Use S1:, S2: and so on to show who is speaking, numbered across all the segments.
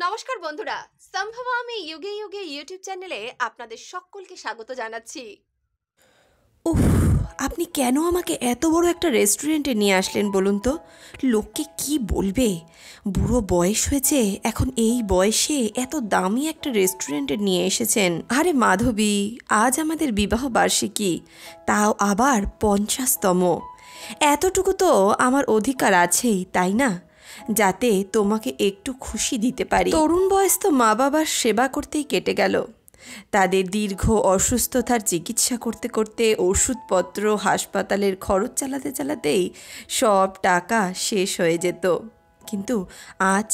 S1: নমস্কার বন্ধুরা, সম্ভবামি যুগে যুগে ইউটিউব চ্যানেলে আপনাদের সকলকে স্বাগত জানাচ্ছি।
S2: উফ, আপনি কেন আমাকে এত বড় একটা রেস্টুরেন্টে নিয়ে আসলেন বলুন তো? লোককে কি বলবে? বুড়ো বয়স হয়েছে, এখন এই বয়সে এত দামি একটা রেস্টুরেন্টে নিয়ে এসেছেন। আরে মাধবী, আজ আমাদের বিবাহ বার্ষিকী, তাও আবার 50তম। এতটুকু তো আমার অধিকার আছেই, তাই না? যাতে তোমাকে একটু খুশি দিতে পারি। তরুণ বয়স তো মা বাবার সেবা করতেই কেটে গেল। তাদের দীর্ঘ অসুস্থতার চিকিৎসা করতে করতে, ওষুধপত্র, হাসপাতালের খরচ চালাতে চালাতেই সব টাকা শেষ হয়ে যেত। কিন্তু আজ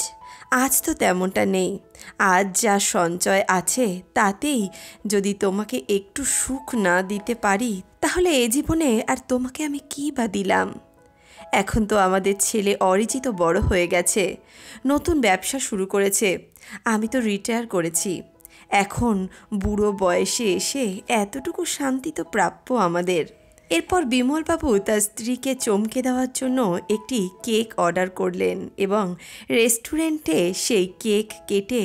S2: আজ তো তেমনটা নেই। আজ যা সঞ্চয় আছে তাতেই যদি তোমাকে একটু সুখ না দিতে পারি, তাহলে এ জীবনে আর তোমাকে আমি কী বা দিলাম? এখন তো আমাদের ছেলে অরিজিৎ বড় হয়ে গেছে, নতুন ব্যবসা শুরু করেছে। আমি তো রিটায়ার করেছি। এখন বুড়ো বয়সে এসে এতটুকু শান্তি তো প্রাপ্য আমাদের। এরপর বিমলবাবু তার স্ত্রীকে চমকে দেওয়ার জন্য একটি কেক অর্ডার করলেন এবং রেস্টুরেন্টে সেই কেক কেটে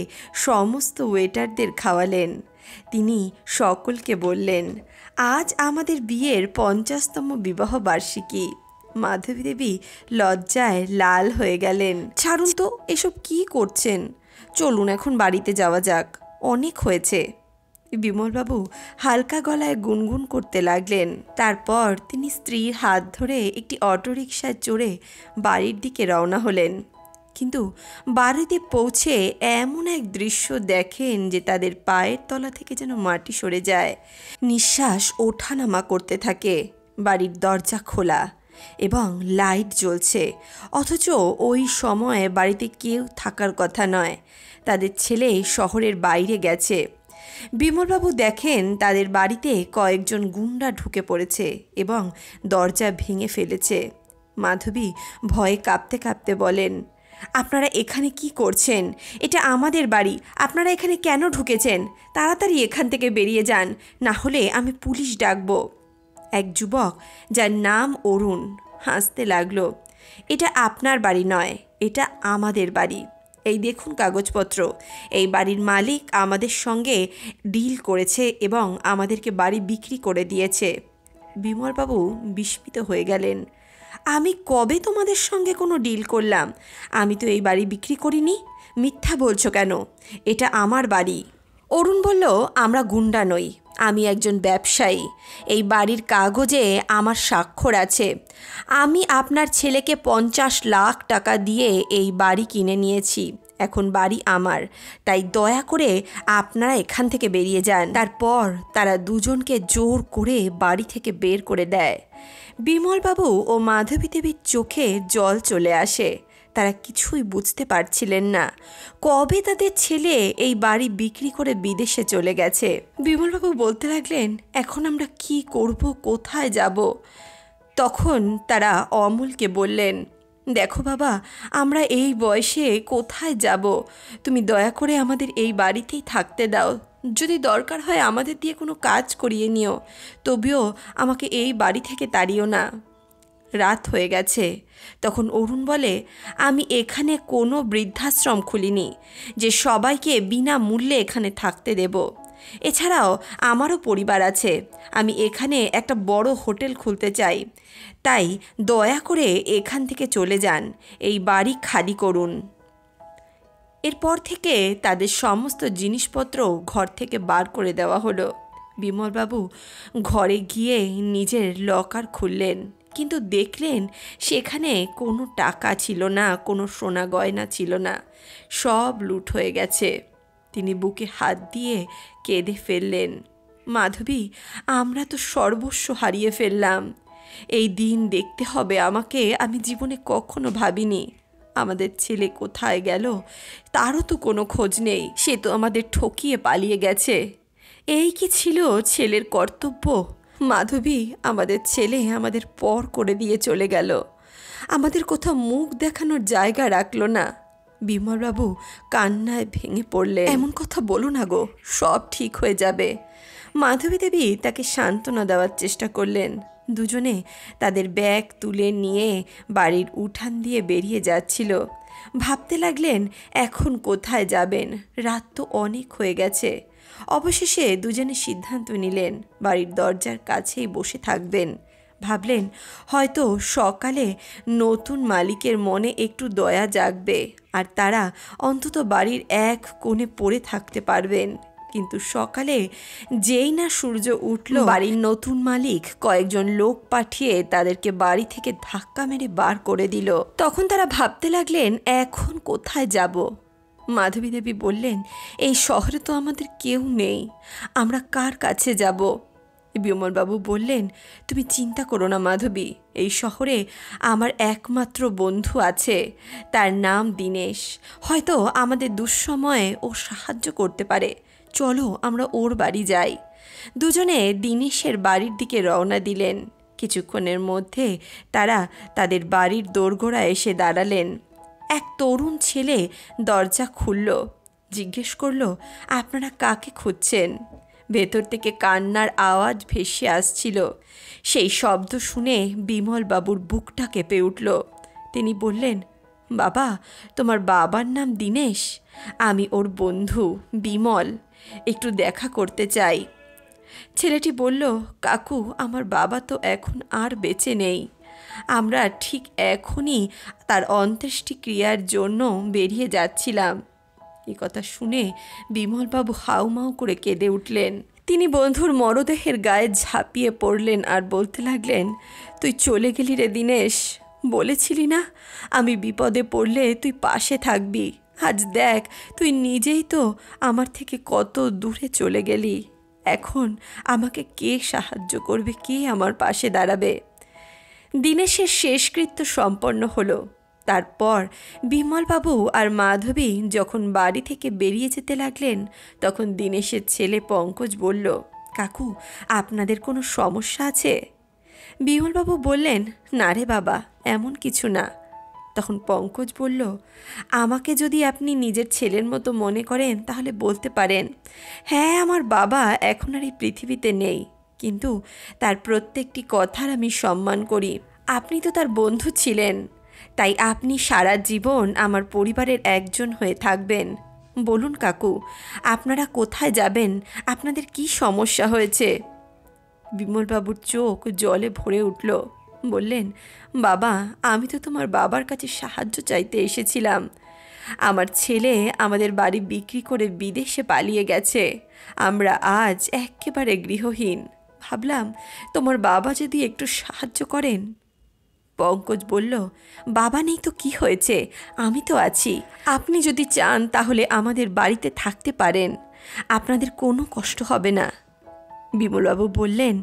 S2: সমস্ত ওয়েটারদের খাওয়ালেন। তিনি সকলকে বললেন, আজ আমাদের বিয়ের 50তম বিবাহ বার্ষিকী। মাধবী দেবী লজ্জায় লাল হয়ে গেলেন। ছাড়ুন তো, এসব কি করছেন? চলুন এখন বাড়িতে যাওয়া যাক, অনেক হয়েছে। বিমলবাবু হালকা গলায় গুনগুন করতে লাগলেন। তারপর তিনি স্ত্রীর হাত ধরে একটি অটোরিকশায় চড়ে বাড়ির দিকে রওনা হলেন। কিন্তু বাড়িতে পৌঁছে এমন এক দৃশ্য দেখেন যে তাদের পায়ের তলা থেকে যেন মাটি সরে যায়। নিঃশ্বাস ওঠানামা করতে থাকে। বাড়ির দরজা খোলা এবং লাইট জ্বলছে, অথচ ওই সময়ে বাড়িতে কেউ থাকার কথা নয়। তাদের ছেলে শহরের বাইরে গেছে। বিমলবাবু দেখেন তাদের বাড়িতে কয়েকজন গুন্ডা ঢুকে পড়েছে এবং দরজা ভেঙে ফেলেছে। মাধবী ভয়ে কাঁপতে কাঁপতে বলেন, আপনারা এখানে কি করছেন? এটা আমাদের বাড়ি, আপনারা এখানে কেন ঢুকেছেন? তাড়াতাড়ি এখান থেকে বেরিয়ে যান, না হলে আমি পুলিশ ডাকবো। এক যুবক, যার নাম অরুণ, হাসতে লাগলো। এটা আপনার বাড়ি নয়, এটা আমাদের বাড়ি। এই দেখুন কাগজপত্র, এই বাড়ির মালিক আমাদের সঙ্গে ডিল করেছে এবং আমাদেরকে বাড়ি বিক্রি করে দিয়েছে। বিমলবাবু বিস্মিত হয়ে গেলেন। আমি কবে তোমাদের সঙ্গে কোনো ডিল করলাম? আমি তো এই বাড়ি বিক্রি করিনি। মিথ্যা বলছো কেন? এটা আমার বাড়ি। অরুণ বলল, আমরা গুন্ডা নই, আমি একজন ব্যবসায়ী। এই বাড়ির কাগজে আমার স্বাক্ষর আছে। আমি আপনার ছেলেকে 50 লাখ টাকা দিয়ে এই বাড়ি কিনে নিয়েছি। এখন বাড়ি আমার, তাই দয়া করে আপনারা এখান থেকে বেরিয়ে যান। তারপর তারা দুজনকে জোর করে বাড়ি থেকে বের করে দেয়। বিমলবাবু ও মাধবী দেবীর চোখে জল চলে আসে। তারা কিছুই বুঝতে পারছিলেন না কবে তাদের ছেলে এই বাড়ি বিক্রি করে বিদেশে চলে গেছে। বিমলবাবু বলতে লাগলেন, এখন আমরা কি করব, কোথায় যাব? তখন তারা অমলকে বললেন, দেখো বাবা, আমরা এই বয়সে কোথায় যাব? তুমি দয়া করে আমাদের এই বাড়িতেই থাকতে দাও। যদি দরকার হয় আমাদের দিয়ে কোনো কাজ করিয়ে নিও, তবেও আমাকে এই বাড়ি থেকে তাড়িও না। রাত হয়ে গেছে। তখন অরুণ বলে, আমি এখানে কোনো বৃদ্ধাশ্রম খুলিনি যে সবাইকে বিনা মূল্যে এখানে থাকতে দেব। এছাড়াও আমারও পরিবার আছে। আমি এখানে একটা বড় হোটেল খুলতে চাই। তাই দয়া করে এখান থেকে চলে যান, এই বাড়ি খালি করুন। এরপর থেকে তাদের সমস্ত জিনিসপত্র ঘর থেকে বার করে দেওয়া হলো। বিমলবাবু ঘরে গিয়ে নিজের লকার খুললেন, কিন্তু দেখলেন সেখানে কোনো টাকা ছিল না, কোনো সোনা গয়না ছিল না, সব লুট হয়ে গেছে। তিনি বুকে হাত দিয়ে কেঁদে ফেললেন, মাধবী, আমরা তো সর্বস্ব হারিয়ে ফেললাম। এই দিন দেখতে হবে আমাকে, আমি জীবনে কখনো ভাবিনি। আমাদের ছেলে কোথায় গেল তারও তো কোনো খোঁজ নেই, সে তো আমাদের ঠকিয়ে পালিয়ে গেছে। এই কি ছিল ছেলের কর্তব্য? মাধবী, আমাদের ছেলে আমাদের পর করে দিয়ে চলে গেল, আমাদের কোথাও মুখ দেখানোর জায়গা রাখলো না। বিমলবাবু কান্নায় ভেঙে পড়লেন। এমন কথা বলো না গো, সব ঠিক হয়ে যাবে। মাধবী দেবী তাকে সান্ত্বনা দেওয়ার চেষ্টা করলেন। দুজনে তাদের ব্যাগ তুলে নিয়ে বাড়ির উঠান দিয়ে বেরিয়ে যাচ্ছিল। ভাবতে লাগলেন এখন কোথায় যাবেন, রাত তো অনেক হয়ে গেছে। অবশেষে দুজনে সিদ্ধান্ত নিলেন বাড়ির দরজার কাছেই বসে থাকবেন। ভাবলেন হয়তো সকালে নতুন মালিকের মনে একটু দয়া জাগবে আর তারা অন্তত বাড়ির এক কোণে পড়ে থাকতে পারবেন। কিন্তু সকালে যেই না সূর্য উঠল, বাড়ির নতুন মালিক কয়েকজন লোক পাঠিয়ে তাদেরকে বাড়ি থেকে ধাক্কা মেরে বার করে দিল। তখন তারা ভাবতে লাগলেন এখন কোথায় যাব। মাধবী দেবী বললেন, এই শহরে তো আমাদের কেউ নেই, আমরা কার কাছে যাব? বিমলবাবু বললেন, তুমি চিন্তা করো না মাধবী, এই শহরে আমার একমাত্র বন্ধু আছে, তার নাম দীনেশ। হয়তো আমাদের দুঃসময়ে ও সাহায্য করতে পারে, চলো আমরা ওর বাড়ি যাই। দুজনে দীনেশের বাড়ির দিকে রওনা দিলেন। কিছুক্ষণের মধ্যে তারা তাদের বাড়ির দোরগোড়ায় এসে দাঁড়ালেন। এক তরুণ ছেলে দরজা খুলল, জিজ্ঞেস করল, আপনারা কাকে খুঁজছেন? ভেতর থেকে কান্নার আওয়াজ ভেসে আসছিল। সেই শব্দ শুনে বিমলবাবুর বুকটা কেঁপে উঠল। তিনি বললেন, বাবা, তোমার বাবার নাম দীনেশ? আমি ওর বন্ধু বিমল, একটু দেখা করতে চাই। ছেলেটি বলল, কাকু, আমার বাবা তো এখন আর বেঁচে নেই, আমরা ঠিক এখনই তার অন্ত্যেষ্টিক্রিয়ার জন্য বেরিয়ে যাচ্ছিলাম। এই কথা শুনে বিমলবাবু হাউমাউ করে কেঁদে উঠলেন। তিনি বন্ধুর মরদেহের গায়ে ঝাঁপিয়ে পড়লেন আর বলতে লাগলেন, তুই চলে গেলি রে দীনেশ, বলেছিলি না আমি বিপদে পড়লে তুই পাশে থাকবি। আজ দেখ, তুই নিজেই তো আমার থেকে কত দূরে চলে গেলি। এখন আমাকে কে সাহায্য করবে, কে আমার পাশে দাঁড়াবে? দীনেশের শেষকৃত্য সম্পন্ন হলো। তারপর বিমলবাবু আর মাধবী যখন বাড়ি থেকে বেরিয়ে যেতে লাগলেন, তখন দীনেশের ছেলে পঙ্কজ বলল, কাকু, আপনাদের কোনো সমস্যা আছে? বিমলবাবু বললেন, না রে বাবা, এমন কিছু না। তখন পঙ্কজ বলল, আমাকে যদি আপনি নিজের ছেলের মতো মনে করেন তাহলে বলতে পারেন, হ্যাঁ, আমার বাবা এখন আর এই পৃথিবীতে নেই, কিন্তু তার প্রত্যেকটি কথার আমি সম্মান করি। আপনি তো তার বন্ধু ছিলেন, তাই আপনি সারা জীবন আমার পরিবারের একজন হয়ে থাকবেন। বলুন কাকু, আপনারা কোথায় যাবেন? আপনাদের কি সমস্যা হয়েছে? বিমলবাবুর চোখ জলে ভরে উঠল। বললেন, বাবা, আমি তো তোমার বাবার কাছে সাহায্য চাইতে এসেছিলাম। আমার ছেলে আমাদের বাড়ি বিক্রি করে বিদেশে পালিয়ে গেছে, আমরা আজ একেবারে গৃহহীন। ভাবলাম তোমার বাবা যদি একটু সাহায্য করেন। পঙ্কজ বলল, বাবা নেই তো কি হয়েছে, আমি তো আছি। আপনি যদি চান তাহলে আমাদের বাড়িতে থাকতে পারেন, আপনাদের কোনো কষ্ট হবে না। বিমলবাবু বললেন,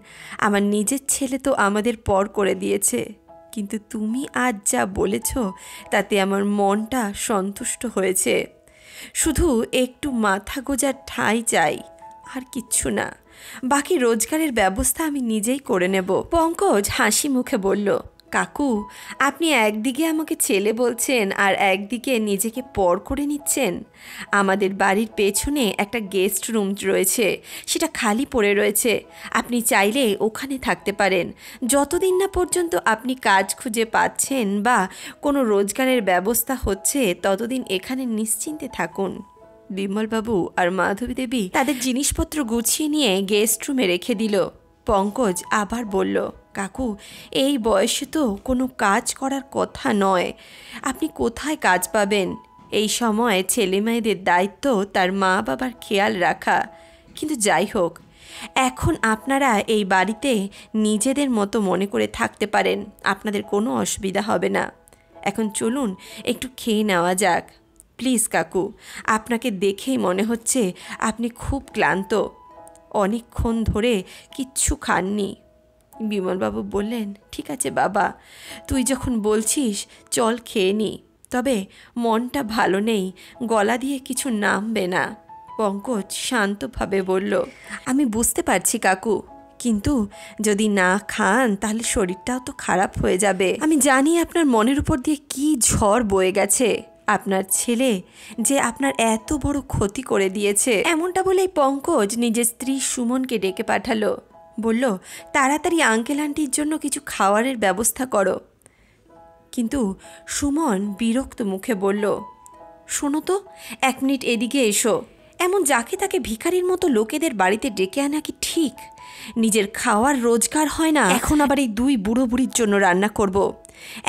S2: আমার নিজের ছেলে তো আমাদের পর করে দিয়েছে, কিন্তু তুমি আজ যা বলেছ তাতে আমার মনটা সন্তুষ্ট হয়েছে। শুধু একটু মাথা গোজার ঠাঁই চাই, আর কিচ্ছু না। বাকি রোজগারের ব্যবস্থা আমি নিজেই করে নেব। পঙ্কজ হাসি মুখে বলল, কাকু, আপনি একদিকে আমাকে ছেলে বলছেন আর একদিকে নিজেকে পর করে নিচ্ছেন। আমাদের বাড়ির পেছনে একটা গেস্ট রুম রয়েছে, সেটা খালি পড়ে রয়েছে, আপনি চাইলে ওখানে থাকতে পারেন। যতদিন না পর্যন্ত আপনি কাজ খুঁজে পাচ্ছেন বা কোনো রোজগারের ব্যবস্থা হচ্ছে, ততদিন এখানে নিশ্চিন্তে থাকুন। বিমলবাবু আর মাধবী দেবী তাদের জিনিসপত্র গুছিয়ে নিয়ে গেস্ট রুমে রেখে দিল। পঙ্কজ আবার বলল, কাকু, এই বয়সে তো কোনো কাজ করার কথা নয়, আপনি কোথায় কাজ পাবেন? এই সময় ছেলে মেয়েদের দায়িত্ব তার মা বাবার খেয়াল রাখা। কিন্তু যাই হোক, এখন আপনারা এই বাড়িতে নিজেদের মতো মনে করে থাকতে পারেন, আপনাদের কোনো অসুবিধা হবে না। এখন চলুন একটু খেয়ে নেওয়া যাক। প্লিজ কাকু, আপনাকে দেখেই মনে হচ্ছে আপনি খুব ক্লান্ত, অনেকক্ষণ ধরে কিচ্ছু খাননি। বিমলবাবু বললেন, ঠিক আছে বাবা, তুই যখন বলছিস চল খেয়ে নি, তবে মনটা ভালো নেই, গলা দিয়ে কিছু নামবে না। পঙ্কজ শান্তভাবে বলল, আমি বুঝতে পারছি কাকু, কিন্তু যদি না খান তাহলে শরীরটাও তো খারাপ হয়ে যাবে। আমি জানি আপনার মনের উপর দিয়ে কি ঝড় বয়ে গেছে, আপনার ছেলে যে আপনার এত বড় ক্ষতি করে দিয়েছে। এমনটা বলেই পঙ্কজ নিজের স্ত্রী সুমনকে ডেকে পাঠালো। বলল, তাড়াতাড়ি আঙ্কেল আন্টির জন্য কিছু খাওয়ারের ব্যবস্থা করো। কিন্তু সুমন বিরক্ত মুখে বলল, শোনো তো, 1 মিনিট এদিকে এসো। এমন যাকে তাকে ভিখারির মতো লোকেদের বাড়িতে ডেকে আনা কি ঠিক? নিজের খাওয়ার রোজগার হয় না, এখন আবার এই 2 বুড়ো বুড়ির জন্য রান্না করব।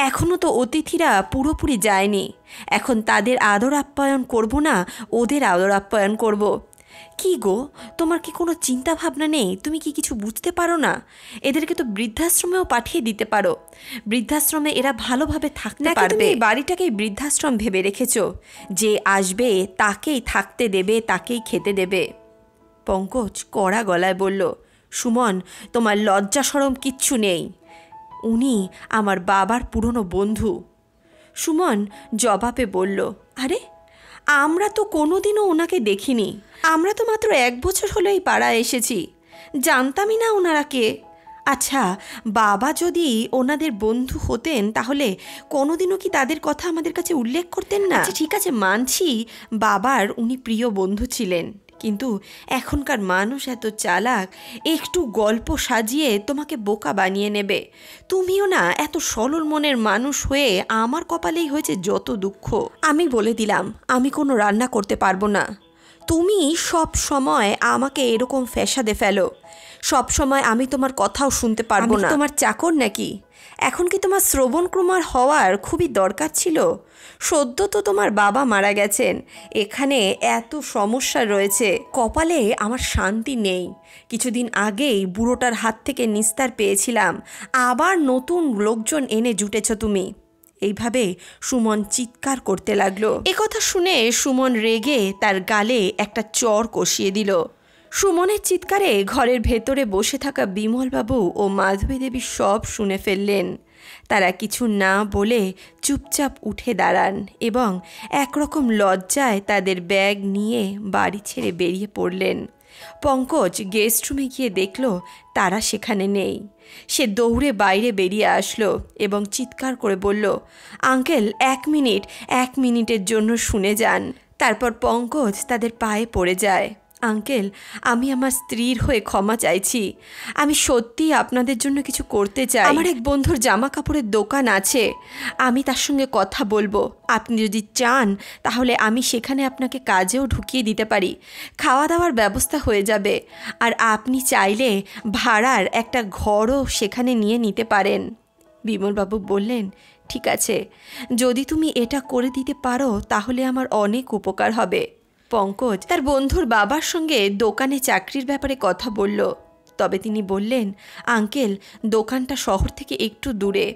S2: এখনও তো অতিথিরা পুরোপুরি যায়নি, এখন তাদের আদর আপ্যায়ন করব না, ওদের আদর আপ্যায়ন করব। কি গো, তোমার কি কোনো চিন্তা ভাবনা নেই? তুমি কি কিছু বুঝতে পারো না? এদেরকে তো বৃদ্ধাশ্রমেও পাঠিয়ে দিতে পারো, বৃদ্ধাশ্রমে এরা ভালোভাবে থাকতে পারবে। তুমি এই বাড়িটাকেই বৃদ্ধাশ্রম ভেবে রেখেছো, যে আসবে তাকেই থাকতে দেবে, তাকেই খেতে দেবে। পঙ্কজ কড়া গলায় বলল, সুমন, তোমার লজ্জা শরম কিচ্ছু নেই। উনি আমার বাবার পুরনো বন্ধু। সুমন জবাবে বলল, আরে আমরা তো কোনোদিনও ওনাকে দেখিনি, আমরা তো মাত্র 1 বছর হলো এই পাড়ায় এসেছি, জানতামই না ওনারা কে। আচ্ছা, বাবা যদি ওনাদের বন্ধু হতেন তাহলে কোনোদিনও কি তাদের কথা আমাদের কাছে উল্লেখ করতেন না? আচ্ছা ঠিক আছে, মানছি বাবার উনি প্রিয় বন্ধু ছিলেন, কিন্তু এখনকার মানুষ এত চালাক, একটু গল্প সাজিয়ে তোমাকে বোকা বানিয়ে নেবে। তুমিও না এত সরল মনের মানুষ হয়ে আমার কপালেই হয়েছে যত দুঃখ। আমি বলে দিলাম আমি কোনো রান্না করতে পারবো না। তুমি সব সময় আমাকে এরকম ফ্যাসাদে ফেলো, সব সময় আমি তোমার কথাও শুনতে পারবো না। তোমার চাকর নাকি? এখন কি তোমার শ্রবণ কুমার হওয়ার খুবই দরকার ছিল? সদ্য তো তোমার বাবা মারা গেছেন, এখানে এত সমস্যা রয়েছে, কপালে আমার শান্তি নেই। কিছুদিন আগেই বুড়োটার হাত থেকে নিস্তার পেয়েছিলাম, আবার নতুন লোকজন এনে জুটেছ তুমি। এইভাবে সুমন চিৎকার করতে লাগলো। একথা শুনে সুমন রেগে তার গালে একটা চড় কষিয়ে দিল। সুমনের চিৎকারে ঘরের ভেতরে বসে থাকা বিমলবাবু ও মাধবী দেবী সব শুনে ফেললেন। তারা কিছু না বলে চুপচাপ উঠে দাঁড়ান এবং একরকম লজ্জায় তাদের ব্যাগ নিয়ে বাড়ি ছেড়ে বেরিয়ে পড়লেন। পঙ্কজ গেস্ট রুমে গিয়ে দেখল তারা সেখানে নেই। সে দৌড়ে বাইরে বেরিয়ে আসলো এবং চিৎকার করে বলল, আঙ্কেল 1 মিনিটের জন্য শুনে যান। তারপর পঙ্কজ তাদের পায়ে পড়ে যায়। আঙ্কেল, আমি আমার স্ত্রীর হয়ে ক্ষমা চাইছি, আমি সত্যিই আপনাদের জন্য কিছু করতে চাই। আমার এক বন্ধুর জামা কাপড়ের দোকান আছে, আমি তার সঙ্গে কথা বলবো। আপনি যদি চান তাহলে আমি সেখানে আপনাকে কাজেও ঢুকিয়ে দিতে পারি, খাওয়া দাওয়ার ব্যবস্থা হয়ে যাবে, আর আপনি চাইলে ভাড়ার একটা ঘরও সেখানে নিয়ে নিতে পারেন। বিমলবাবু বললেন, ঠিক আছে, যদি তুমি এটা করে দিতে পারো তাহলে আমার অনেক উপকার হবে। পঙ্কজ তার বন্ধুর বাবার সঙ্গে দোকানে চাকরির ব্যাপারে কথা বলল, তবে তিনি বললেন, আঙ্কেল, দোকানটা শহর থেকে একটু দূরে,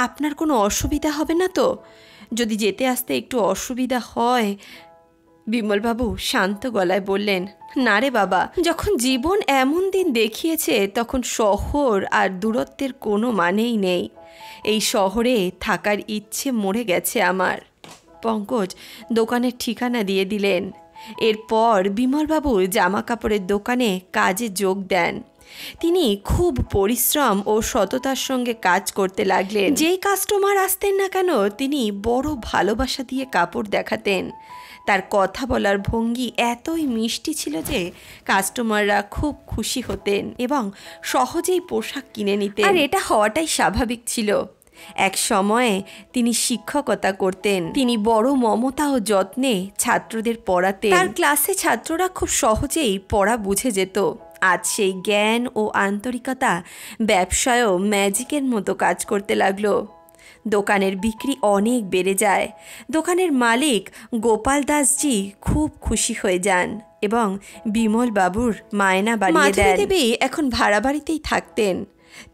S2: আপনার কোনো অসুবিধা হবে না তো? যদি যেতে আসতে একটু অসুবিধা হয়। বিমলবাবু শান্ত গলায় বললেন, না রে বাবা, যখন জীবন এমন দিন দেখিয়েছে তখন শহর আর দূরত্বের কোনো মানেই নেই। এই শহরে থাকার ইচ্ছে মরে গেছে আমার। পঙ্কজ দোকানের ঠিকানা দিয়ে দিলেন। এরপর বিমলবাবু জামা কাপড়ের দোকানে কাজে যোগ দেন। তিনি খুব পরিশ্রম ও সততার সঙ্গে কাজ করতে লাগলেন। যেই কাস্টমার আসতেন না কেন তিনি বড় ভালোবাসা দিয়ে কাপড় দেখাতেন। তার কথা বলার ভঙ্গি এতই মিষ্টি ছিল যে কাস্টমাররা খুব খুশি হতেন এবং সহজেই পোশাক কিনে নিতেন। আর এটা হওয়াটাই স্বাভাবিক ছিল। এক সময়ে তিনি শিক্ষকতা করতেন। তিনি বড় মমতা ও যত্নে ছাত্রদের পড়াতেন। তার ক্লাসে ছাত্ররা খুব সহজেই পড়া বুঝে যেত। আজ সেই জ্ঞান ও আন্তরিকতা ব্যবসায়ও ম্যাজিকের মতো কাজ করতে লাগলো। দোকানের বিক্রি অনেক বেড়ে যায়। দোকানের মালিক গোপাল দাসজি খুব খুশি হয়ে যান এবং বিমল বাবুর মায়না বাড়িয়ে দেন। মাধবী দেবী এখন ভাড়া বাড়িতেই থাকতেন।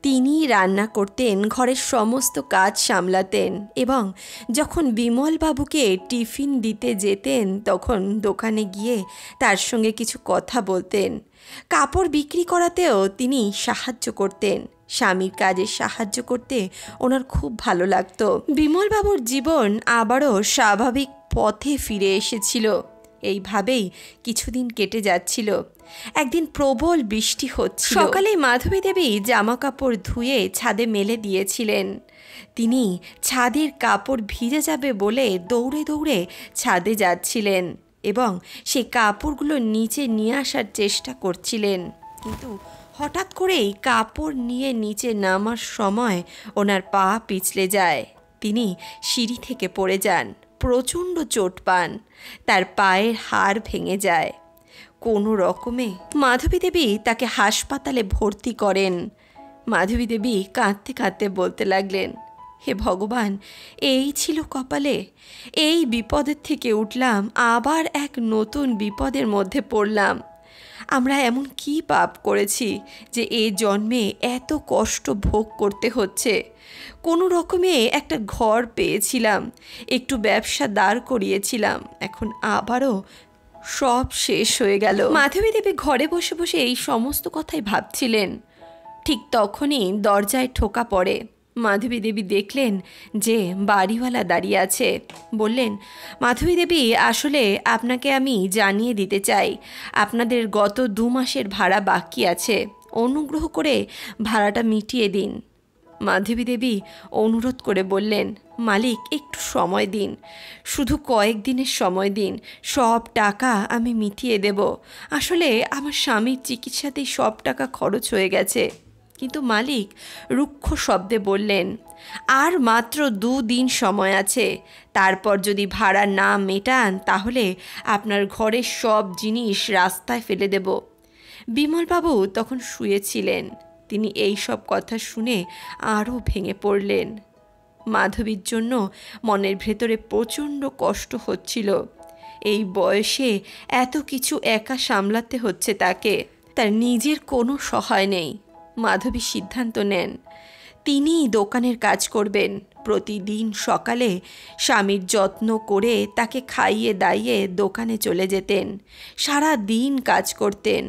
S2: তিনি রান্না করতেন, ঘরের সমস্ত কাজ সামলাতেন এবং যখন বিমল বাবুকে টিফিন দিতে যেতেন তখন দোকানে গিয়ে তার সঙ্গে কিছু কথা বলতেন। কাপড় বিক্রি করাতেও তিনি সাহায্য করতেন। স্বামীর কাজে সাহায্য করতে ওনার খুব ভালো লাগতো। বিমলবাবুর জীবন আবারও স্বাভাবিক পথে ফিরে এসেছিল। এইভাবেই কিছুদিন কেটে যাচ্ছিল। একদিন প্রবল বৃষ্টি হচ্ছিল। সকালেই মাধবী দেবী জামা কাপড় ধুয়ে ছাদে মেলে দিয়েছিলেন। তিনি ছাদের কাপড় ভিজে যাবে বলে দৌড়ে দৌড়ে ছাদে যাচ্ছিলেন এবং সেই কাপড়গুলো নিচে নিয়ে আসার চেষ্টা করছিলেন, কিন্তু হঠাৎ করেই কাপড় নিয়ে নিচে নামার সময় ওনার পা পিছলে যায়। তিনি সিঁড়ি থেকে পড়ে যান, প্রচণ্ড চোট পান, তার পায়ের হাড় ভেঙে যায়। কোনো রকমে মাধবী দেবী তাকে হাসপাতালে ভর্তি করেন। মাধবী দেবী কাঁদতে কাঁদতে বলতে লাগলেন, হে ভগবান, এই ছিল কপালে, এই বিপদের থেকে উঠলাম, আবার এক নতুন বিপদের মধ্যে পড়লাম। আমরা এমন কি পাপ করেছি যে এ জন্মে এত কষ্ট ভোগ করতে হচ্ছে। কোনো রকমে একটা ঘর পেয়েছিলাম, একটু ব্যবসা দাঁড় করিয়েছিলাম, এখন আবারও সব শেষ হয়ে গেল। মাধবী দেবী ঘরে বসে বসে এই সমস্ত কথাই ভাবছিলেন। ঠিক তখনই দরজায় ঠোকা পড়ে। মাধবী দেবী দেখলেন যে বাড়িওয়ালা দাঁড়িয়ে আছে। বললেন, মাধবী দেবী, আসলে আপনাকে আমি জানিয়ে দিতে চাই, আপনাদের গত 2 মাসের ভাড়া বাকি আছে, অনুগ্রহ করে ভাড়াটা মিটিয়ে দিন। মাধবী দেবী অনুরোধ করে বললেন, মালিক, একটু সময় দিন, শুধু কয়েকদিনের সময় দিন, সব টাকা আমি মিটিয়ে দেব। আসলে আমার স্বামীর চিকিৎসাতেই সব টাকা খরচ হয়ে গেছে। কিন্তু মালিক রুক্ষ শব্দে বললেন, আর মাত্র 2 দিন সময় আছে, তারপর যদি ভাড়া না মেটান তাহলে আপনার ঘরের সব জিনিস রাস্তায় ফেলে দেব। বিমলবাবু তখন শুয়েছিলেন। তিনি এই সব কথা শুনে আরও ভেঙে পড়লেন। মাধবীর জন্য মনের ভেতরে প্রচণ্ড কষ্ট হচ্ছিল। এই বয়সে এত কিছু একা সামলাতে হচ্ছে তাকে, তার নিজের কোনো সহায় নেই। মাধবী সিদ্ধান্ত নেন তিনিই দোকানের কাজ করবেন। প্রতিদিন সকালে স্বামীর যত্ন করে তাকে খাইয়ে দাইয়ে দোকানে চলে যেতেন, সারা দিন কাজ করতেন,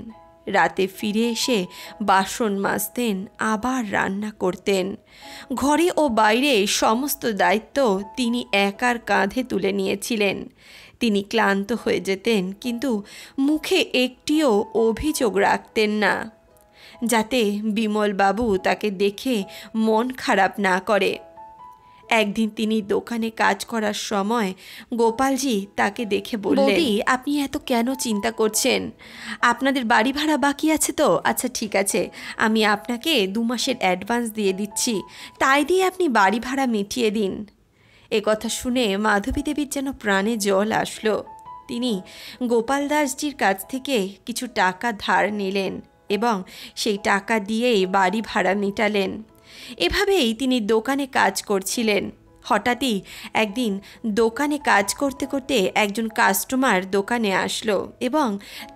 S2: রাতে ফিরে এসে বাসন মাজতেন, আবার রান্না করতেন। ঘরে ও বাইরে সমস্ত দায়িত্ব তিনি একার কাঁধে তুলে নিয়েছিলেন। তিনি ক্লান্ত হয়ে যেতেন, কিন্তু মুখে একটিও অভিযোগ রাখতেন না, যাতে বিমলবাবু তাকে দেখে মন খারাপ না করে। একদিন তিনি দোকানে কাজ করার সময় গোপালজি তাকে দেখে বললেন, বৌদি, আপনি এত কেন চিন্তা করছেন? আপনাদের বাড়ি ভাড়া বাকি আছে তো? আচ্ছা ঠিক আছে, আমি আপনাকে 2 মাসের অ্যাডভান্স দিয়ে দিচ্ছি, তাই দিয়ে আপনি বাড়ি ভাড়া মিটিয়ে দিন। এ কথা শুনে মাধবী দেবীর যেন প্রাণে জল আসলো। তিনি গোপাল দাসজির কাছ থেকে কিছু টাকা ধার নিলেন এবং সেই টাকা দিয়েই বাড়ি ভাড়া মেটালেন। এভাবেই তিনি দোকানে কাজ করছিলেন। হঠাৎই একদিন দোকানে কাজ করতে করতে একজন কাস্টমার দোকানে আসলো এবং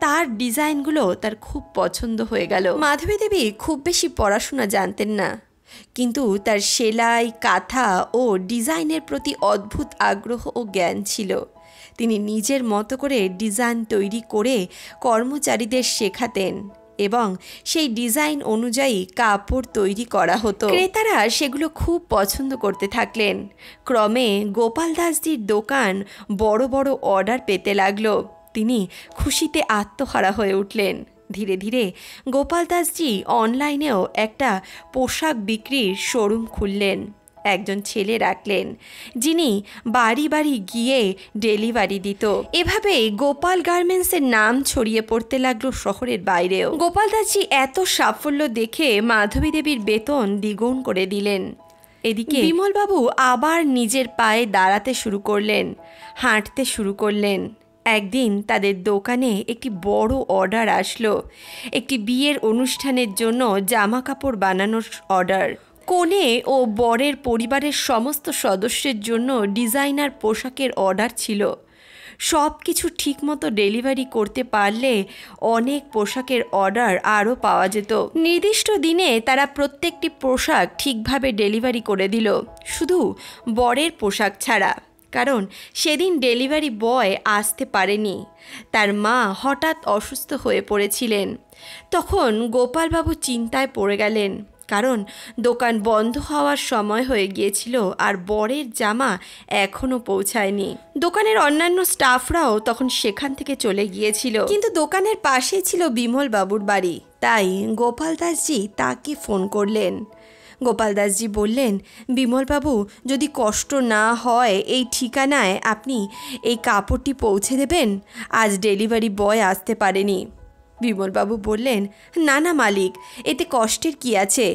S2: তার ডিজাইনগুলো তার খুব পছন্দ হয়ে গেল। মাধবী দেবী খুব বেশি পড়াশোনা জানতেন না, কিন্তু তার সেলাই, কাঁথা ও ডিজাইনের প্রতি অদ্ভুত আগ্রহ ও জ্ঞান ছিল। তিনি নিজের মতো করে ডিজাইন তৈরি করে কর্মচারীদের শেখাতেন এবং সেই ডিজাইন অনুযায়ী কাপড় তৈরি করা হতো। ক্রেতারা সেগুলো খুব পছন্দ করতে থাকলেন। ক্রমে গোপাল দাসজির দোকান বড় বড় অর্ডার পেতে লাগলো। তিনি খুশিতে আত্মহারা হয়ে উঠলেন। ধীরে ধীরে গোপাল দাসজি অনলাইনেও একটা পোশাক বিক্রির শোরুম খুললেন। একজন ছেলে রাখলেন, যিনি বাড়ি বাড়ি গিয়ে ডেলিভারি দিত। এভাবে গোপাল গার্মেন্টসের নাম ছড়িয়ে পড়তে লাগলো শহরের বাইরেও। গোপাল দাসজি এত সাফল্য দেখে মাধবী দেবীর বেতন দ্বিগুণ করে দিলেন। এদিকে বিমলবাবু আবার নিজের পায়ে দাঁড়াতে শুরু করলেন, হাঁটতে শুরু করলেন। একদিন তাদের দোকানে একটি বড় অর্ডার আসলো, একটি বিয়ের অনুষ্ঠানের জন্য জামা কাপড় বানানোর অর্ডার। কনে ও বরের পরিবারের সমস্ত সদস্যের জন্য ডিজাইনার পোশাকের অর্ডার ছিল। সব কিছু ঠিকমতো ডেলিভারি করতে পারলে অনেক পোশাকের অর্ডার আরও পাওয়া যেত। নির্দিষ্ট দিনে তারা প্রত্যেকটি পোশাক ঠিকভাবে ডেলিভারি করে দিল, শুধু বরের পোশাক ছাড়া, কারণ সেদিন ডেলিভারি বয় আসতে পারেনি। তার মা হঠাৎ অসুস্থ হয়ে পড়েছিলেন। তখন গোপালবাবু চিন্তায় পড়ে গেলেন, কারণ দোকান বন্ধ হওয়ার সময় হয়ে গিয়েছিল আর বরের জামা এখনও পৌঁছায়নি। দোকানের অন্যান্য স্টাফরাও তখন সেখান থেকে চলে গিয়েছিল, কিন্তু দোকানের পাশেই ছিল বিমল বাবুর বাড়ি। তাই গোপাল দাসজি তাকে ফোন করলেন। গোপাল দাসজি বললেন, বিমলবাবু, যদি কষ্ট না হয় এই ঠিকানায় আপনি এই কাপড়টি পৌঁছে দেবেন, আজ ডেলিভারি বয় আসতে পারেনি। বিমলবাবু বললেন, না না মালিক, এতে কষ্টের কি আছে,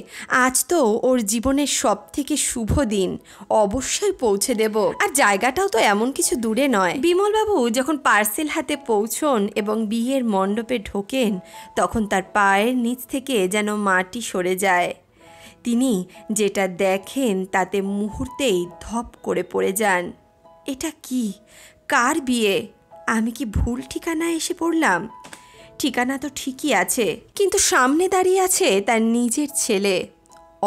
S2: আজ তো ওর জীবনের সব থেকে শুভ দিন, অবশ্যই পৌঁছে দেব, আর জায়গাটাও তো এমন কিছু দূরে নয়। বিমলবাবু যখন পার্সেল হাতে পৌঁছন এবং বিয়ের মণ্ডপে ঢোকেন, তখন তার পায়ের নিচ থেকে যেন মাটি সরে যায়। তিনি যেটা দেখেন তাতে মুহূর্তেই ধপ করে পড়ে যান। এটা কি, কার বিয়ে? আমি কি ভুল ঠিকানায় এসে পড়লাম? ঠিকানা তো ঠিকই আছে, কিন্তু সামনে দাঁড়িয়ে আছে তার নিজের ছেলে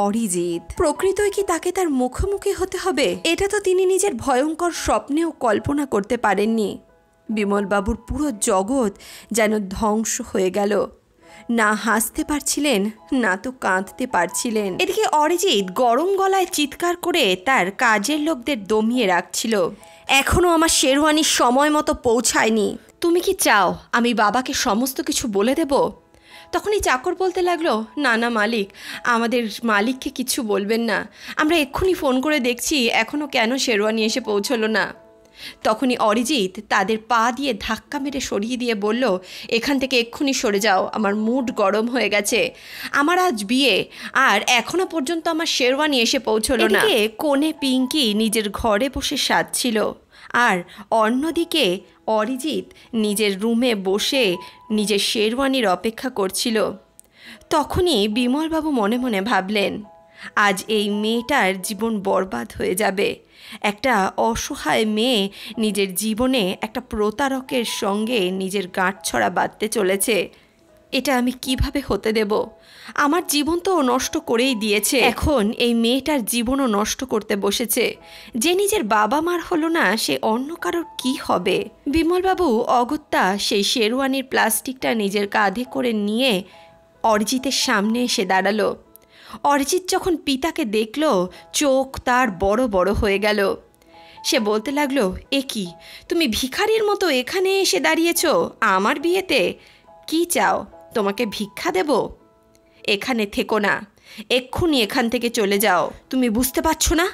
S2: অরিজিৎ। প্রকৃতই কি তাকে তার মুখোমুখি হতে হবে? এটা তো তিনি নিজের ভয়ঙ্কর স্বপ্নেও কল্পনা করতে পারেননি। বিমলবাবুর পুরো জগৎ যেন ধ্বংস হয়ে গেল। না হাসতে পারছিলেন, না তো কাঁদতে পারছিলেন। এদিকে অরিজিৎ গরম গলায় চিৎকার করে তার কাজের লোকদের দমিয়ে রাখছিল। এখনও আমার শেরওয়ানি সময় মতো পৌঁছায়নি। তুমি কি চাও আমি বাবাকে সমস্ত কিছু বলে দেব? তখনই চাকর বলতে লাগলো, না না মালিক, আমাদের মালিককে কিছু বলবেন না, আমরা এক্ষুনি ফোন করে দেখছি এখনও কেন শেরওয়ানি এসে পৌঁছলো না। তখনই অরিজিৎ তাদের পা দিয়ে ধাক্কা মেরে সরিয়ে দিয়ে বলল, এখান থেকে এক্ষুনি সরে যাও, আমার মুড গরম হয়ে গেছে, আমার আজ বিয়ে, আর এখনও পর্যন্ত আমার শেরওয়ানি এসে পৌঁছলো না। কোণে পিঙ্কি নিজের ঘরে বসে সাজছিল, আর অন্যদিকে অরিজিৎ নিজের রুমে বসে নিজের শেরওয়ানির অপেক্ষা করছিল। তখনই বিমলবাবু মনে মনে ভাবলেন, আজ এই মেয়েটার জীবন বরবাদ হয়ে যাবে। একটা অসহায় মেয়ে নিজের জীবনে একটা প্রতারকের সঙ্গে নিজের গাঁটছড়া বাঁধতে চলেছে। এটা আমি কিভাবে হতে দেব? আমার জীবন তো নষ্ট করেই দিয়েছে, এখন এই মেয়েটার জীবনও নষ্ট করতে বসেছে। যে নিজের বাবা মার হলো না, সে অন্য কারোর কি হবে? বিমলবাবু অগত্যা সেই শেরওয়ানির প্লাস্টিকটা নিজের কাঁধে করে নিয়ে অরিজিতের সামনে এসে দাঁড়ালো। অরিজিৎ যখন পিতাকে দেখল, চোখ তার বড় বড় হয়ে গেল। সে বলতে লাগলো, এ কি, তুমি ভিখারির মতো এখানে এসে দাঁড়িয়েছ আমার বিয়েতে? কি চাও, তোমাকে ভিক্ষা দেব? এখানে থেকো না, এক্ষুনি এখান থেকে চলে যাও। তুমি বুঝতে পারছো না?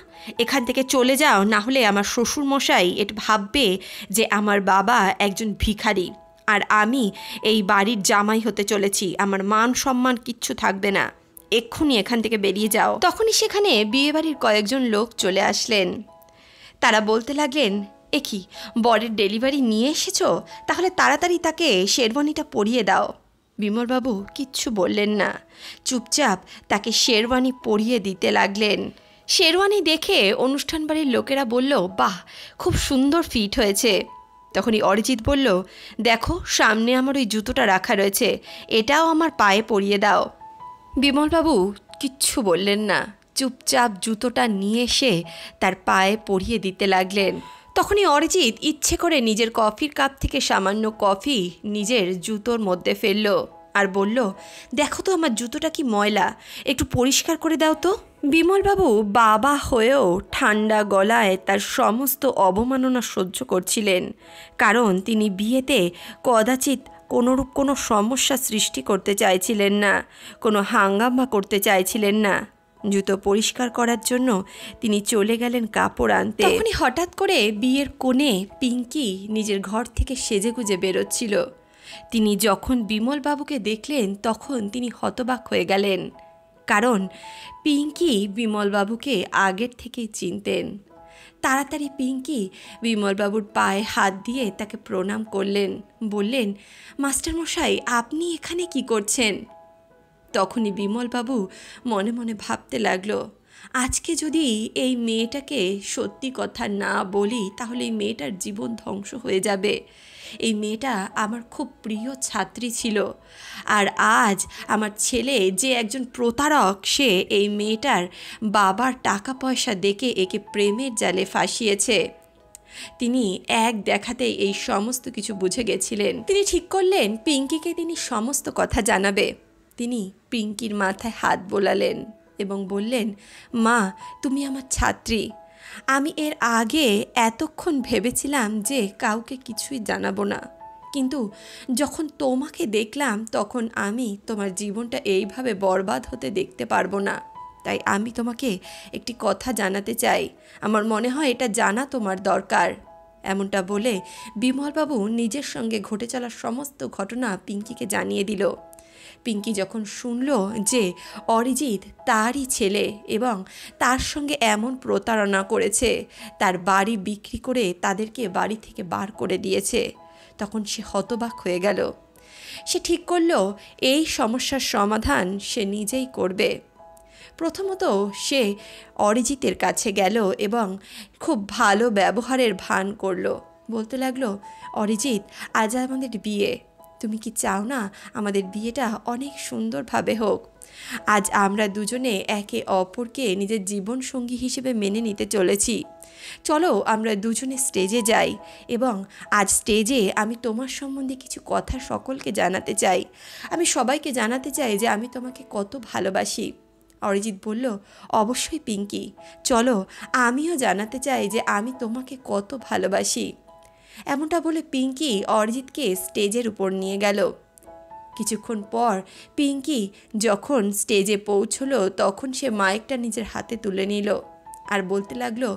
S2: এখান থেকে চলে যাও, না হলে আমার শ্বশুরমশাই এটা ভাববে যে আমার বাবা একজন ভিখারি, আর আমি এই বাড়ির জামাই হতে চলেছি, আমার মান সম্মান কিচ্ছু থাকবে না, এক্ষুনি এখান থেকে বেরিয়ে যাও। তখনই সেখানে বিয়েবাড়ির কয়েকজন লোক চলে আসলেন। তারা বলতে লাগলেন, এ কি, বরের ডেলিভারি নিয়ে এসেছো? তাহলে তাড়াতাড়ি তাকে শেরওয়ানিটা পরিয়ে দাও। বিমলবাবু কিচ্ছু বললেন না, চুপচাপ তাকে শেরওয়ানি পরিয়ে দিতে লাগলেন। শেরওয়ানি দেখে অনুষ্ঠান বাড়ির লোকেরা বলল, বাহ, খুব সুন্দর ফিট হয়েছে। তখনই অরিজিৎ বলল, দেখো সামনে আমার ওই জুতোটা রাখা রয়েছে, এটাও আমার পায়ে পরিয়ে দাও। বিমলবাবু কিচ্ছু বললেন না, চুপচাপ জুতোটা নিয়ে এসে তার পায়ে পরিয়ে দিতে লাগলেন। তখনই অরিজিৎ ইচ্ছে করে নিজের কফির কাপ থেকে সামান্য কফি নিজের জুতোর মধ্যে ফেলল আর বলল, দেখো তো আমার জুতোটা কি ময়লা, একটু পরিষ্কার করে দাও তো। বিমলবাবু বাবা হয়েও ঠান্ডা গলায় তার সমস্ত অবমাননা সহ্য করছিলেন, কারণ তিনি বিয়েতে কদাচিৎ কোনোরূপ কোনো সমস্যা সৃষ্টি করতে চাইছিলেন না, কোনো হাঙ্গামা করতে চাইছিলেন না। জুতো পরিষ্কার করার জন্য তিনি চলে গেলেন কাপড় আনতে। তখনই হঠাৎ করে বিয়ের কোণে পিঙ্কি নিজের ঘর থেকে সেজেগুজে বেরোচ্ছিল। তিনি যখন বিমলবাবুকে দেখলেন, তখন তিনি হতবাক হয়ে গেলেন, কারণ পিঙ্কি বিমলবাবুকে আগের থেকেই চিনতেন। তাড়াতাড়ি পিঙ্কি বিমলবাবুর পায়ে হাত দিয়ে তাকে প্রণাম করলেন, বললেন, মাস্টারমশাই, আপনি এখানে কি করছেন? তখনই বিমলবাবু মনে মনে ভাবতে লাগলো, আজকে যদি এই মেয়েটাকে সত্যি কথা না বলি, তাহলে এই মেয়েটার জীবন ধ্বংস হয়ে যাবে। এই মেয়েটা আমার খুব প্রিয় ছাত্রী ছিল, আর আজ আমার ছেলে যে একজন প্রতারক, সে এই মেয়েটার বাবার টাকা পয়সা দেখে একে প্রেমের জালে ফাঁসিয়েছে। তিনি এক দেখাতেই এই সমস্ত কিছু বুঝে গেছিলেন। তিনি ঠিক করলেন পিঙ্কিকে তিনি সমস্ত কথা জানাবে। তিনি পিঙ্কির মাথায় হাত বোলালেন এবং বললেন, মা, তুমি আমার ছাত্রী। আমি এর আগে এতক্ষণ ভেবেছিলাম যে কাউকে কিছুই জানাবো না, কিন্তু যখন তোমাকে দেখলাম তখন আমি তোমার জীবনটা এইভাবে বরবাদ হতে দেখতে পারবো না। তাই আমি তোমাকে একটি কথা জানাতে চাই, আমার মনে হয় এটা জানা তোমার দরকার। এমনটা বলে বিমলবাবু নিজের সঙ্গে ঘটে চলা সমস্ত ঘটনা পিঙ্কিকে জানিয়ে দিল। পিঙ্কি যখন শুনল যে অরিজিৎ তারই ছেলে এবং তার সঙ্গে এমন প্রতারণা করেছে, তার বাড়ি বিক্রি করে তাদেরকে বাড়ি থেকে বার করে দিয়েছে, তখন সে হতবাক হয়ে গেল। সে ঠিক করল এই সমস্যার সমাধান সে নিজেই করবে। প্রথমত সে অরিজিতের কাছে গেল এবং খুব ভালো ব্যবহারের ভান করলো। বলতে লাগলো, অরিজিৎ, আজ আমাদের বিয়ে, তুমি কি চাও না আমাদের বিয়েটা অনেক সুন্দরভাবে হোক? আজ আমরা দুজনে একে অপরকে নিজের জীবনসঙ্গী হিসেবে মেনে নিতে চলেছি। চলো আমরা দুজনে স্টেজে যাই এবং আজ স্টেজে আমি তোমার সম্বন্ধে কিছু কথা সকলকে জানাতে চাই। আমি সবাইকে জানাতে চাই যে আমি তোমাকে কত ভালোবাসি। অরিজিৎ বলল, অবশ্যই পিঙ্কি, চলো আমিও জানাতে চাই যে আমি তোমাকে কত ভালোবাসি। এমনটা বলে পিঙ্কি অরিজিৎকে স্টেজের উপর নিয়ে গেল। কিছুক্ষণ পর পিঙ্কি যখন স্টেজে পৌঁছলো তখন সে মাইকটা নিজের হাতে তুলে নিল আর বলতে লাগলো,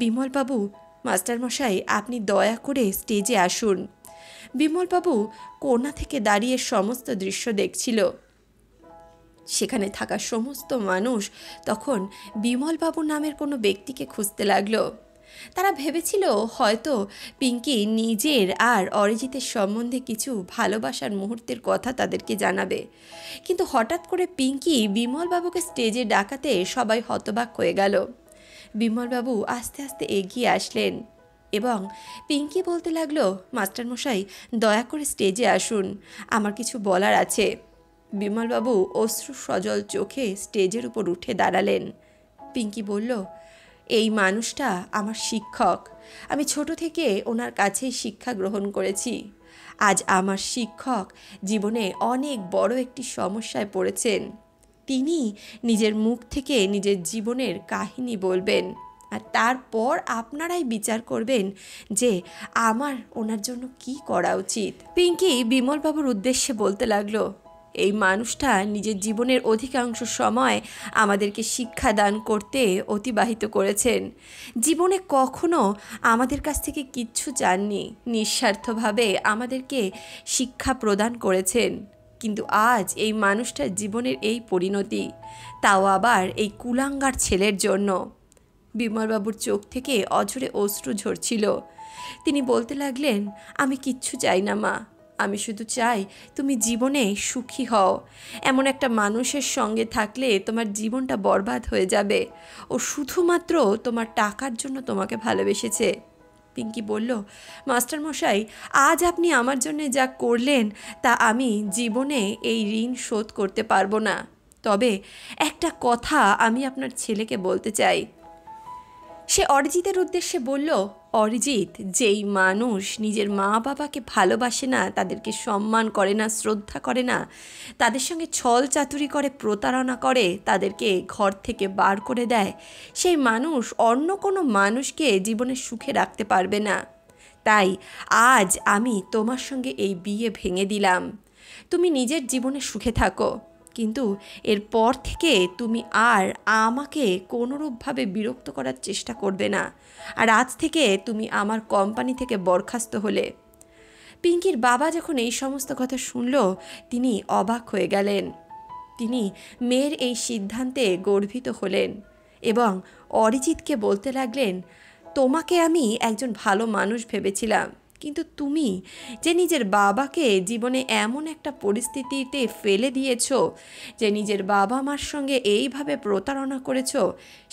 S2: বিমলবাবু, মাস্টারমশাই, আপনি দয়া করে স্টেজে আসুন। বিমলবাবু কোণা থেকে দাঁড়িয়ে সমস্ত দৃশ্য দেখছিল। সেখানে থাকা সমস্ত মানুষ তখন বিমলবাবু নামের কোনো ব্যক্তিকে খুঁজতে লাগলো। তারা ভেবেছিল হয়তো পিঙ্কি নিজের আর অরিজিতের সম্বন্ধে কিছু ভালোবাসার মুহূর্তের কথা তাদেরকে জানাবে, কিন্তু হঠাৎ করে পিঙ্কি বিমলবাবুকে স্টেজে ডাকাতে সবাই হতবাক হয়ে গেল। বিমলবাবু আস্তে আস্তে এগিয়ে আসলেন এবং পিঙ্কি বলতে লাগলো, মাস্টারমশাই, দয়া করে স্টেজে আসুন, আমার কিছু বলার আছে। বিমলবাবু অশ্রু সজল চোখে স্টেজের উপর উঠে দাঁড়ালেন। পিঙ্কি বলল, এই মানুষটা আমার শিক্ষক, আমি ছোট থেকে ওনার কাছেই শিক্ষা গ্রহণ করেছি। আজ আমার শিক্ষক জীবনে অনেক বড় একটি সমস্যায় পড়েছেন। তিনি নিজের মুখ থেকে নিজের জীবনের কাহিনী বলবেন আর তারপর আপনারাই বিচার করবেন যে আমার ওনার জন্য কি করা উচিত। পিঙ্কি বিমলবাবুর উদ্দেশ্যে বলতে লাগলো, এই মানুষটা নিজের জীবনের অধিকাংশ সময় আমাদেরকে শিক্ষাদান করতে অতিবাহিত করেছেন। জীবনে কখনো আমাদের কাছ থেকে কিচ্ছু চাননি, নিঃস্বার্থভাবে আমাদেরকে শিক্ষা প্রদান করেছেন। কিন্তু আজ এই মানুষটার জীবনের এই পরিণতি, তাও আবার এই কুলাঙ্গার ছেলের জন্য। বিমলবাবুর চোখ থেকে অঝরে অশ্রু ঝরছিল। তিনি বলতে লাগলেন, আমি কিচ্ছু চাই না মা, আমি শুধু চাই তুমি জীবনে সুখী হও। এমন একটা মানুষের সঙ্গে থাকলে তোমার জীবনটা বরবাদ হয়ে যাবে। ও শুধুমাত্র তোমার টাকার জন্য তোমাকে ভালোবেসেছে। পিঙ্কি বলল, মাস্টারমশাই, আজ আপনি আমার জন্য যা করলেন তা আমি জীবনে এই ঋণ শোধ করতে পারবো না। তবে একটা কথা আমি আপনার ছেলেকে বলতে চাই। সে অরিজিতের উদ্দেশ্যে বলল, অরিজিৎ, যেই মানুষ নিজের মা বাবাকে ভালোবাসে না, তাদেরকে সম্মান করে না, শ্রদ্ধা করে না, তাদের সঙ্গে ছল চাতুরি করে, প্রতারণা করে, তাদেরকে ঘর থেকে বার করে দেয়, সেই মানুষ অন্য কোনো মানুষকে জীবনে সুখে রাখতে পারবে না। তাই আজ আমি তোমার সঙ্গে এই বিয়ে ভেঙে দিলাম। তুমি নিজের জীবনে সুখে থাকো, কিন্তু এরপর থেকে তুমি আর আমাকে কোনোরূপভাবে বিরক্ত করার চেষ্টা করবে না। আর আজ থেকে তুমি আমার কোম্পানি থেকে বরখাস্ত হলে। পিঙ্কির বাবা যখন এই সমস্ত কথা শুনল তিনি অবাক হয়ে গেলেন। তিনি মেয়ের এই সিদ্ধান্তে গর্বিত হলেন এবং অরিজিৎকে বলতে লাগলেন, তোমাকে আমি একজন ভালো মানুষ ভেবেছিলাম, কিন্তু তুমি যে নিজের বাবাকে জীবনে এমন একটা পরিস্থিতিতে ফেলে দিয়েছো যে নিজের বাবা মার সঙ্গে এইভাবে প্রতারণা করেছো,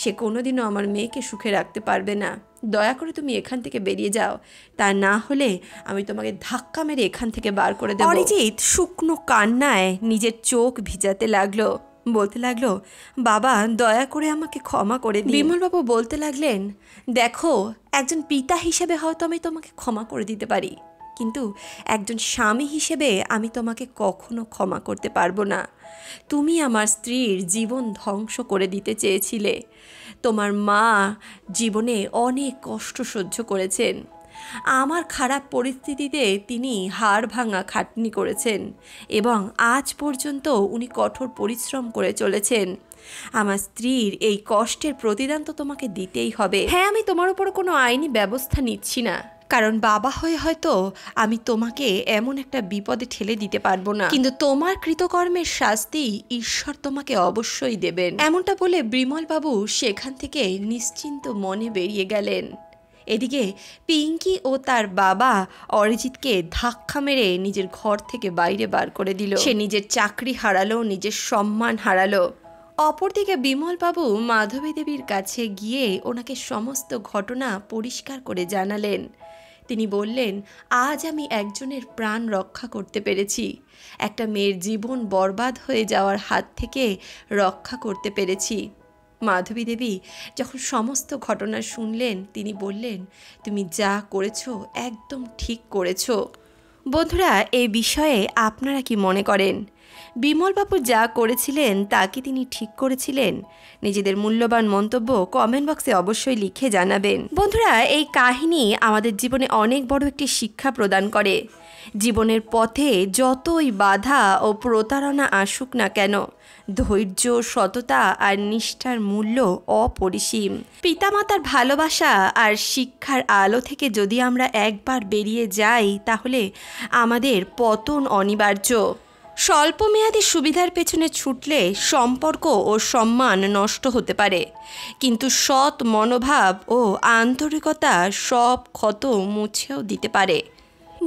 S2: সে কোনোদিনও আমার মেয়েকে সুখে রাখতে পারবে না। দয়া করে তুমি এখান থেকে বেরিয়ে যাও, তা না হলে আমি তোমাকে ধাক্কা মেরে এখান থেকে বার করে দেব। অরিজিৎ শুকনো কান্নায় নিজের চোখ ভিজাতে লাগলো, বলতে লাগলো, বাবা, দয়া করে আমাকে ক্ষমা করে দিন। বিমলবাবু বলতে লাগলেন, দেখো, একজন পিতা হিসেবে হয়তো আমি তোমাকে ক্ষমা করে দিতে পারি, কিন্তু একজন স্বামী হিসেবে আমি তোমাকে কখনো ক্ষমা করতে পারবো না। তুমি আমার স্ত্রীর জীবন ধ্বংস করে দিতে চেয়েছিলে। তোমার মা জীবনে অনেক কষ্ট সহ্য করেছেন। আমার খারাপ পরিস্থিতিতে তিনি হাড় ভাঙা খাটনি করেছেন এবং আজ পর্যন্ত উনি কঠোর পরিশ্রম করে চলেছেন। আমার স্ত্রীর এই কষ্টের প্রতিদান তো তোমাকে দিতেই হবে। হ্যাঁ, আমি তোমার উপর কোনো আইনি ব্যবস্থা নিচ্ছি না, কারণ বাবা হয়ে হয়তো আমি তোমাকে এমন একটা বিপদে ঠেলে দিতে পারবো না, কিন্তু তোমার কৃতকর্মের শাস্তি ঈশ্বর তোমাকে অবশ্যই দেবেন। এমনটা বলে বিমলবাবু সেখান থেকে নিশ্চিন্ত মনে বেরিয়ে গেলেন। এদিকে পিঙ্কি ও তার বাবা অরিজিৎকে ধাক্কা মেরে নিজের ঘর থেকে বাইরে বার করে দিল। সে নিজের চাকরি হারালো, নিজের সম্মান হারালো। অপরদিকে বিমলবাবু মাধবী দেবীর কাছে গিয়ে ওনাকে সমস্ত ঘটনা পরিষ্কার করে জানালেন। তিনি বললেন, আজ আমি একজনের প্রাণ রক্ষা করতে পেরেছি, একটা মেয়ের জীবন বরবাদ হয়ে যাওয়ার হাত থেকে রক্ষা করতে পেরেছি। মাধবী দেবী যখন সমস্ত ঘটনা শুনলেন, তিনি বললেন, তুমি যা করেছো একদম ঠিক করেছো। বন্ধুরা, এই বিষয়ে আপনারা কি মনে করেন? বিমলবাবু যা করেছিলেন তা কি তিনি ঠিক করেছিলেন? নিজেদের মূল্যবান মন্তব্য কমেন্ট বক্সে অবশ্যই লিখে জানাবেন। বন্ধুরা, এই কাহিনী আমাদের জীবনে অনেক বড় একটি শিক্ষা প্রদান করে। জীবনের পথে যতই বাধা ও প্রতারণা আসুক না কেন, ধৈর্য, সততা আর নিষ্ঠার মূল্য অপরিসীম। পিতামাতার ভালোবাসা আর শিক্ষার আলো থেকে যদি আমরা একবার বেরিয়ে যাই, তাহলে আমাদের পতন অনিবার্য। স্বল্পমেয়াদী সুবিধার পেছনে ছুটলে সম্পর্ক ও সম্মান নষ্ট হতে পারে, কিন্তু সৎ মনোভাব ও আন্তরিকতা সব ক্ষত মুছেও দিতে পারে।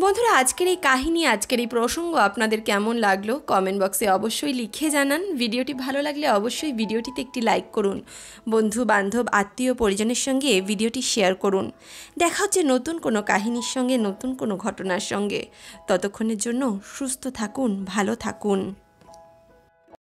S2: বন্ধুরা, আজকের এই কাহিনী, আজকের এই প্রসঙ্গ আপনাদের কেমন লাগলো কমেন্ট বক্সে অবশ্যই লিখে জানান। ভিডিওটি ভালো লাগলে অবশ্যই ভিডিওটিতে একটি লাইক করুন। বন্ধু বান্ধব আত্মীয় পরিজনের সঙ্গে ভিডিওটি শেয়ার করুন। দেখা হচ্ছে নতুন কোনো কাহিনীর সঙ্গে, নতুন কোনো ঘটনার সঙ্গে। ততক্ষণের জন্য সুস্থ থাকুন, ভালো থাকুন।